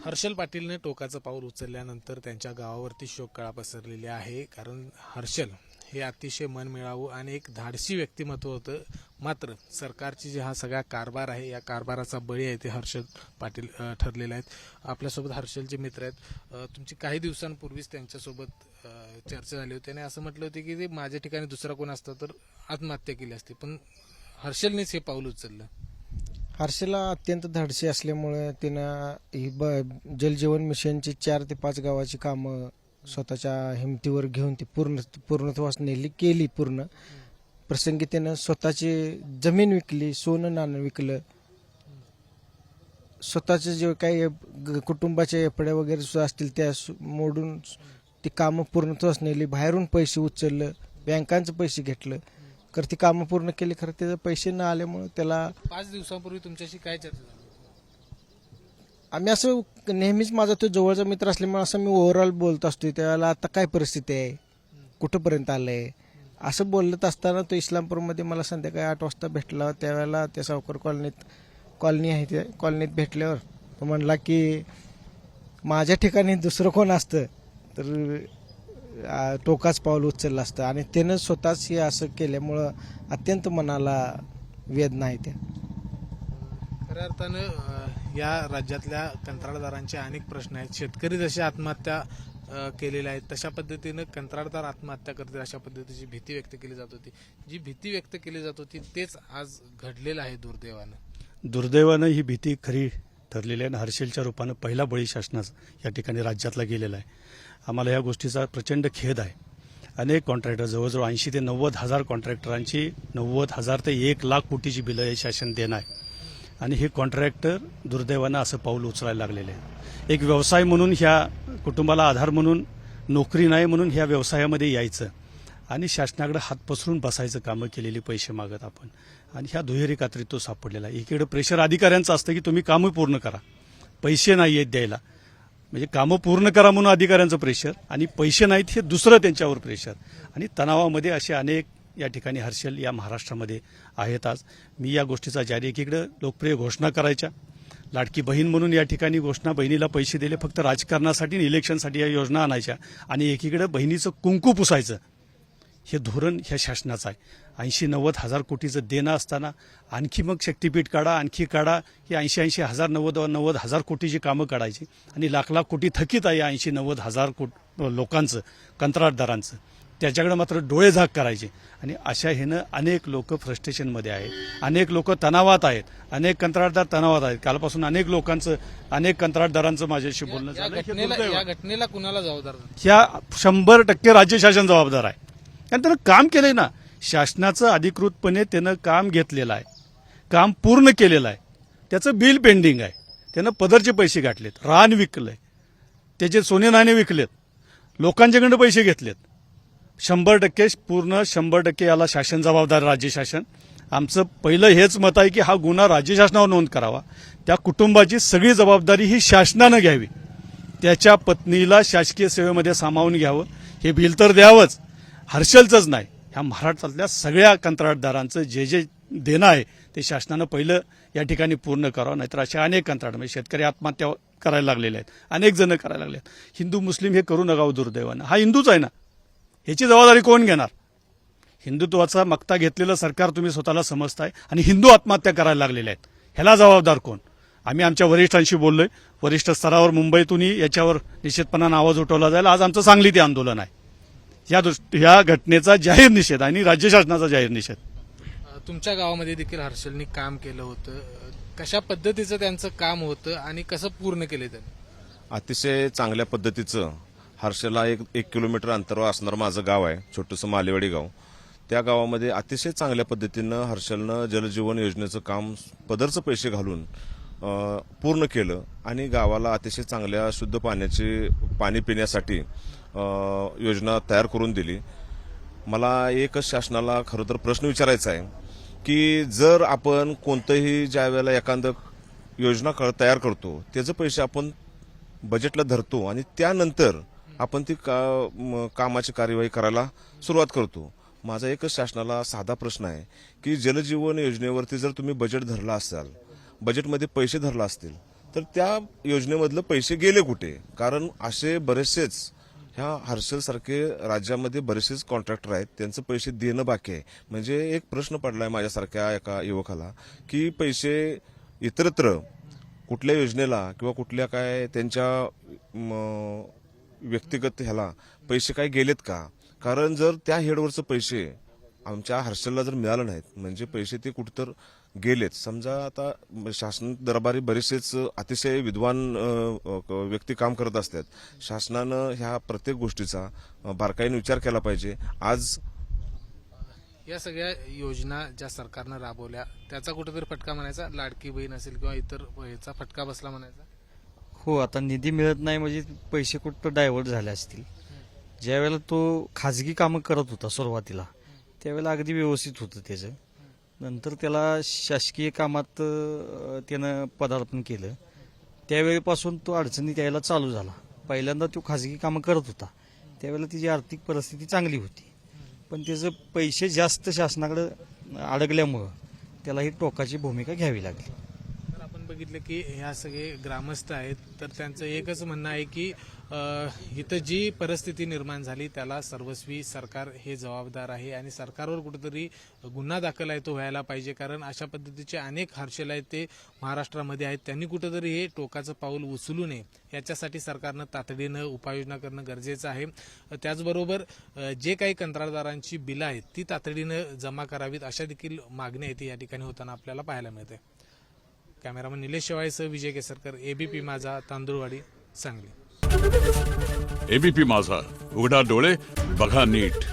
हर्षल पाटीलने टोकाचं पाऊल उचलल्यानंतर त्यांच्या गावावरती शोककळा पसरलेली आहे. कारण हर्षल हे अतिशय मनमिळावू आणि एक धाडसी व्यक्तिमत्व होतं. मात्र सरकारची जे हा सगळा कारभार आहे, या कारभाराचा बळी आहे ते हर्षल पाटील ठरलेले आहेत. आपल्यासोबत हर्षलचे मित्र आहेत. तुमची काही दिवसांपूर्वीच त्यांच्यासोबत चर्चा झाली होती आणि असं म्हटलं होतं की ते माझ्या ठिकाणी दुसरा कोण असतं तर आत्महत्या केली असती, पण हर्षलनेच हे पाऊल उचललं. हर्षला अत्यंत धाडसी असल्यामुळे तिनं जलजीवन मिशनची 4 ते 5 गावाची कामं स्वतःच्या हिमतीवर घेऊन ती पूर्णत्वास नेली केली पूर्ण. प्रसंगी त्यानं स्वतःची जमीन विकली, सोनं नाणं विकलं, स्वतःचे जे काही कुटुंबाच्या एफड्या वगैरे सुद्धा असतील त्या मोडून ती कामं पूर्णत्वास नेली. बाहेरून पैसे उचललं, बँकांचं पैसे घेतलं, तर ती कामं पूर्ण केली. खरं त्याचे पैसे न आल्यामुळे त्याला 5 दिवसांपूर्वी तुमच्याशी काय चर्चा झाली? आम्ही असं नेहमीच माझा तो जवळचा मित्र असल्यामुळे असं मी ओव्हरऑल बोलत असतो. त्यावेळेला आता काय परिस्थिती आहे, कुठंपर्यंत आलंय असं बोलत असताना तो इस्लामपूरमध्ये मला संध्याकाळी 8 वाजता भेटला. त्यावेळेला त्या सावकर कॉलनी आहे त्या कॉलनीत भेटल्यावर तो म्हणला की माझ्या ठिकाणी दुसरं कोण असतं तर टोकाच पाऊल उचललं असतं. आणि त्यानं स्वतःच हे असं केल्यामुळं अत्यंत मनाला वेदना आहे त्या. खऱ्या अर्थानं या राज्यातल्या कंत्राटदारांचे अनेक प्रश्न आहेत. शेतकरी जसे आत्महत्या केलेल्या आहेत तशा पद्धतीनं कंत्राटदार आत्महत्या करतील अशा पद्धतीची भीती व्यक्त केली जात होती. जी भीती व्यक्त केली जात होती तेच आज घडलेलं आहे दुर्दैवानं ही भीती खरी ठरलेली आहे. हर्षलच्या रूपानं पहिला बळी शासनाचा या ठिकाणी राज्यातला गेलेला आहे. आम्हाला या गोष्टीचा प्रचंड खेद आहे. अनेक कॉन्ट्रॅक्टर जवळजवळ 80 ते 90 हजार कॉन्ट्रॅक्टरांची 90,000 ते 1,00,000 कोटीची बिलं हे शासन देणं आहे. आणि हे कॉन्ट्रॅक्टर दुर्दैवानं असं पाऊल उचलायला लागलेले आहेत. एक व्यवसाय म्हणून ह्या कुटुंबाला आधार म्हणून, नोकरी नाही म्हणून ह्या व्यवसायामध्ये यायचं आणि शासनाकडे हात पसरून बसायचं कामं केलेली पैसे मागत आपण. आणि ह्या दुहेरी कात्रीत तो सापडलेला आहे. एकीकडे प्रेशर अधिकाऱ्यांचं असतं की तुम्ही कामं पूर्ण करा, पैसे नाही आहेत द्यायला, म्हणजे कामं पूर्ण करा म्हणून अधिकाऱ्यांचं प्रेशर, आणि पैसे नाहीत हे दुसरं त्यांच्यावर प्रेशर. आणि तणावामध्ये असे अनेक या ठिकाणी हर्षल या महाराष्ट्रामध्ये आहेत. आज मी या गोष्टीचा जारी, एकीकडे लोकप्रिय घोषणा करायच्या, लाडकी बहीण म्हणून या ठिकाणी घोषणा, बहिणीला पैसे दिले फक्त राजकारणासाठी आणि इलेक्शनसाठी या योजना आणायच्या, आणि एकीकडे बहिणीचं कुंकू पुसायचं, हे धोरण ह्या शासनाचं आहे. 80-90 हजार कोटीचं देणं असताना आणखी मग शक्तीपीठ काढा, आणखी काढा, ही 80-80 हजार 90 हजार कोटीची कामं काढायची, आणि लाख कोटी थकीत आहे 80-90 हजार लोकांचं, कंत्राटदारांचं. त्याच्याकडे मात्र डोळे झाक करायचे. आणि अशा ह्यानं अनेक लोक फ्रस्ट्रेशनमध्ये आहेत, अनेक लोक तणावात आहेत, अनेक कंत्राटदार तणावात आहेत. कालपासून अनेक कंत्राटदारांचं माझ्याशी बोलणं झालं. या घटनेला कुणाला जबाबदार? ह्या 100% राज्य शासन जबाबदार आहे. कारण त्यानं काम केलंय ना, शासनाचं अधिकृतपणे त्यानं काम घेतलेलं आहे, काम पूर्ण केलेलं आहे, त्याचं बिल पेंडिंग आहे, त्यानं पदरचे पैसे गाठलेत, रान विकलंय, त्याचे सोने नाणे विकलेत, लोकांच्याकडनं पैसे घेतलेत. 100% याला शासन जबाबदार, राज्य शासन. आमचं पहिलं हेच मत आहे की हा गुन्हा राज्य शासनावर नोंद करावा. त्या कुटुंबाची सगळी जबाबदारी ही शासनानं घ्यावी. त्याच्या पत्नीला शासकीय सेवेमध्ये सामावून घ्यावं, हे बिल तर द्यावंच, हर्षलचंच नाही, ह्या महाराष्ट्रातल्या सगळ्या कंत्राटदारांचं जे देणं आहे ते शासनानं पहिलं या ठिकाणी पूर्ण करावं. नाहीतर अशा अनेक कंत्राट, म्हणजे शेतकरी आत्महत्या करायला लागलेले आहेत, अनेक जण करायला लागले आहेत. हिंदू मुस्लिम हे करू नका दुर्दैवानं. हा हिंदूच आहे ना, ह्याची जबाबदारी कोण घेणार? हिंदुत्वाचा मक्ता घेतलेलं सरकार तुम्ही स्वतःला समजताय, आणि हिंदू आत्महत्या करायला लागलेल्या आहेत, ह्याला जबाबदार कोण? आम्ही आमच्या वरिष्ठांशी बोललोय, वरिष्ठ स्तरावर मुंबईतूनही याच्यावर निश्चितपणानं आवाज उठवला जाईल. आज आमचं सांगलीत आंदोलन आहे या घटनेचा जाहीर निषेध आणि राज्य शासनाचा जाहीर निषेध. तुमच्या गावामध्ये देखील हर्षलनी काम केलं होतं, कशा पद्धतीचं त्यांचं काम होतं आणि कसं पूर्ण केलं त्यांनी? अतिशय चांगल्या पद्धतीचं. हर्षलला एक किलोमीटर अंतरावर असणारं माझं गाव आहे, छोटंसं मालेवाडी गाव. त्या गावामध्ये अतिशय चांगल्या पद्धतीनं हर्षलनं जलजीवन योजनेचं काम पदरचं पैसे घालून पूर्ण केलं, आणि गावाला अतिशय चांगल्या शुद्ध पाणी पिण्यासाठी योजना तयार करून दिली. मला एकच शासनाला खरं तर प्रश्न विचारायचा आहे की जर आपण कोणतंही ज्या वेळेला एखादं योजना तयार करतो, त्याचे पैसे आपण बजेटला धरतो आणि त्यानंतर आपण ती कामाची कार्यवाही करायला सुरुवात करतो. माझा एकच शासनाला साधा प्रश्न आहे की जलजीवन योजनेवरती जर तुम्ही बजेट धरला असाल, बजेटमध्ये पैसे धरला असतील, तर त्या योजनेमधलं पैसे गेले कुठे? कारण असे बरेचसेच ह्या हर्षल सारखे राज्यामध्ये बरेचसेच कॉन्ट्रॅक्टर आहेत, त्यांचे पैसे देणं बाकी आहे. म्हणजे एक प्रश्न पडलाय माझ्यासारख्या एका युवकाला की पैसे इतरत्र कुठल्या योजनेला किंवा कुठल्या काय त्यांच्या व्यक्तिगत ह्याला पैसे काय गेलेत का? कारण जर त्या हेडवरचे पैसे आमच्या हर्षलला जर मिळालं नाहीत म्हणजे पैसे ते कुठंतर गेलेत. समजा आता शासन दरबारी बरेचसेच अतिशय विद्वान व्यक्ती काम करत असतात. शासनानं ह्या प्रत्येक गोष्टीचा बारकाईने विचार केला पाहिजे. आज या सगळ्या योजना ज्या सरकारनं राबवल्या त्याचा कुठेतरी फटका म्हणायचा, लाडकी बहीण असेल किंवा इतर याचा फटका बसला म्हणायचा. हो, आता निधी मिळत नाही म्हणजे पैसे कुठं डायव्हर्ट झाले असतील. ज्यावेळेला तो खाजगी कामं करत होता सुरुवातीला त्यावेळेला अगदी व्यवस्थित होतं त्याचं. नंतर त्याला शासकीय कामात त्यानं पदार्पण केलं त्यावेळेपासून तो अडचणीत यायला चालू झाला. पहिल्यांदा तो खाजगी कामं करत होता त्यावेळेला त्याची आर्थिक परिस्थिती चांगली होती, पण त्याचं पैसे जास्त शासनाकडे अडकल्यामुळं त्याला ही टोकाची भूमिका घ्यावी लागली. तर आपण बघितलं की ह्या सगळे ग्रामस्थ आहेत तर त्यांचं एकच म्हणणं आहे की इथं जी परिस्थिती निर्माण झाली त्याला सर्वस्वी सरकार हे जबाबदार आहे आणि सरकारवर कुठेतरी गुन्हा दाखल आहे तो व्हायला पाहिजे. कारण अशा पद्धतीचे अनेक हर्षल आहेत ते महाराष्ट्रामध्ये आहेत, त्यांनी कुठेतरी हे टोकाचं पाऊल उचलू नये याच्यासाठी सरकारनं तातडीनं उपाययोजना करणं गरजेचं आहे. त्याचबरोबर जे काही कंत्राटदारांची बिलं आहेत ती तातडीनं जमा करावीत अशा देखील मागण्या आहेत या ठिकाणी होताना आपल्याला पाहायला मिळते. कॅमेरामन निलेश शेवाळेसह विजय केसरकर, एबीपी माझा, तांदूळवाडी, सांगली. एबीपी माझा, उघडा डोळे बघा नीट.